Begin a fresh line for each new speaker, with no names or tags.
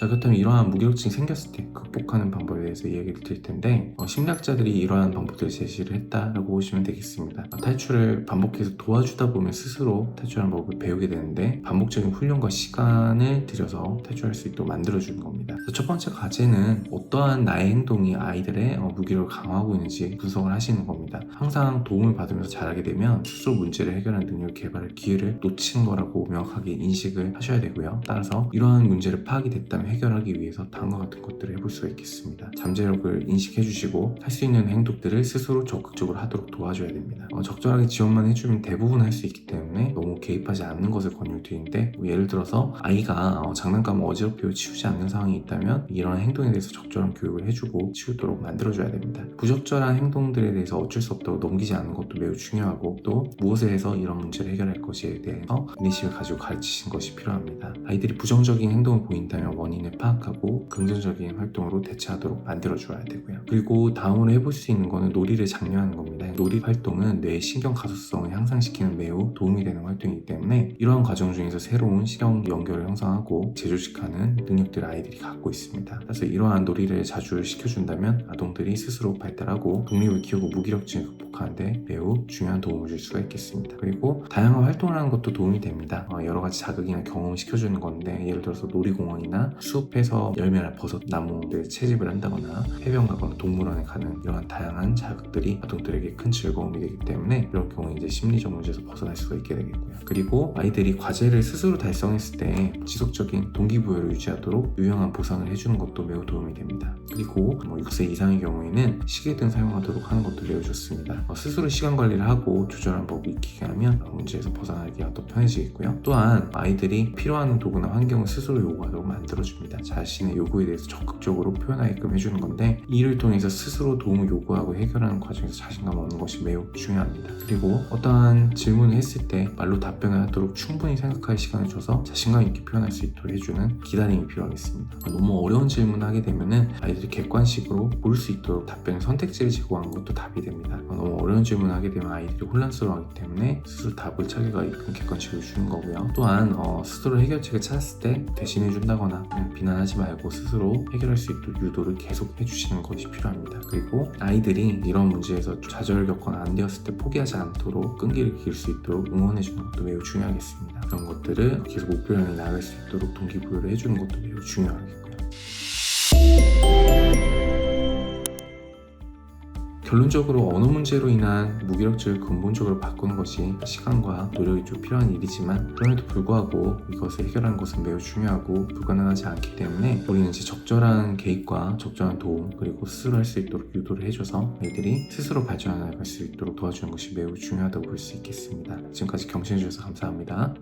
자, 그렇다면 이러한 무기력증이 생겼을 때 극복하는 방법에 대해서 이야기를 드릴 텐데, 심리학자들이 이러한 방법들을 제시를 했다라고 보시면 되겠습니다. 탈출을 반복해서 도와주다 보면 스스로 탈출하는 법을 배우게 되는데, 반복적인 훈련과 시간을 들여서 탈출할 수 있도록 만들어주는 겁니다. 첫 번째 과제는 어떠한 나의 행동이 아이들의 무기력을 강화하고 있는지 분석을 하시는 겁니다. 항상 도움을 받으면서 자라게 되면 스스로 문제를 해결하는 능력 개발의 기회를 놓친 거라고 명확하게 인식을 하셔야 되고요. 따라서 이러한 문제를 파악이 됐다면 해결하기 위해서 다음과 같은 것들을 해볼 수가 있겠습니다. 잠재력을 인식해 주시고 할 수 있는 행동들을 스스로 적극적으로 하도록 도와줘야 됩니다. 적절하게 지원만 해주면 대부분 할 수 있기 때문에 너무 개입하지 않는 것을 권유드리는데, 예를 들어서 아이가 장난감을 어지럽히고 치우지 않는 상황이 있다면 이런 행동에 대해서 적절한 교육을 해주고 치우도록 만들어줘야 됩니다. 부적절한 행동들에 대해서 어쩔 수 없다고 넘기지 않는 것도 매우 중요하고, 또 무엇을 해서 이런 문제를 해결할 것에 대해서 인내심을 가지고 가르치신 것이 필요합니다. 아이들이 부정적인 행동을 보인다면 원인을 파악하고 긍정적인 활동으로 대처하도록 만들어줘야 되고요. 그리고 다음으로 해볼 수 있는 거는 놀이를 장려하는 겁니다. 놀이 활동은 뇌의 신경 가소성을 향상시키는 매우 도움이 되는 활동이기 때문에 이러한 과정 중에서 새로운 신경 연결을 형성하고 재조직하는 능력들을 아이들이 갖고 있습니다. 그래서 이러한 놀이를 자주 시켜준다면 아동들이 스스로 발달하고 독립을 키우고 무기력증을 극복하는데 매우 중요한 도움을 줄 수가 있겠습니다. 그리고 다양한 활동을 하는 것도 도움이 됩니다. 여러 가지 자극이나 경험을 시켜주는 건데, 예를 들어서 놀이공원이나 숲에서 열매나 버섯, 나무들 채집을 한다거나 해변 가거나 동물원에 가는 이러한 다양한 자극들이 아동들에게 큰 즐거움이 되기 때문에 이런 경우에 이제 심리적 문제에서 벗어날 수가 있게 되겠고요. 그리고 아이들이 과제를 스스로 달성했을 때 지속적인 동기부여를 유지하도록 유용한 보상을 해주는 것도 매우 도움이 됩니다. 그리고 6세 이상의 경우에는 시계 등 사용하도록 하는 것도 매우 좋습니다. 스스로 시간 관리를 하고 조절하는 법을 익히게 하면 문제에서 벗어나기가 더 편해지겠고요. 또한 아이들이 필요한 도구나 환경을 스스로 요구하도록 만들어줍니다. 자신의 요구에 대해서 적극적으로 표현하게끔 해주는 건데, 이 일을 통해서 스스로 도움을 요구하고 해결하는 과정에서 자신감을 얻는 것이 매우 중요합니다. 그리고 어떠한 질문을 했을 때 말로 답변을 하도록 충분히 생각할 시간을 줘서 자신감 있게 표현할 수 있도록 해주는 기다림이 필요하겠습니다. 너무 어려운 질문을 하게 되면은 아이들이 객관식으로 볼 수 있도록 답변의 선택지를 제공하는 것도 답이 됩니다. 너무 어려운 질문을 하게 되면 아이들이 혼란스러워하기 때문에 스스로 답을 찾기가 있는 객관식을 주는 거고요. 또한 스스로 해결책을 찾았을 때 대신해 준다거나 비난하지 말고 스스로 해결할 수 있도록 유도를 계속 해주시는 것이 필요합니다. 그리고 아이들이 이런 문제에서 좌절을 겪거나 안 되었을 때 포기하지 않도록 끈기를 기를 수 있도록 응원해 주는 것도 매우 중요하겠습니다. 그런 것들을 계속 목표 향해 나아갈 수 있도록 동기부여를 해주는 것도 매우 중요하겠고요. 결론적으로 언어 문제로 인한 무기력증을 근본적으로 바꾸는 것이 시간과 노력이 좀 필요한 일이지만, 그럼에도 불구하고 이것을 해결하는 것은 매우 중요하고 불가능하지 않기 때문에 우리는 이제 적절한 개입과 적절한 도움, 그리고 스스로 할 수 있도록 유도를 해줘서 아이들이 스스로 발전해 나갈 수 있도록 도와주는 것이 매우 중요하다고 볼 수 있겠습니다. 지금까지 경청해 주셔서 감사합니다.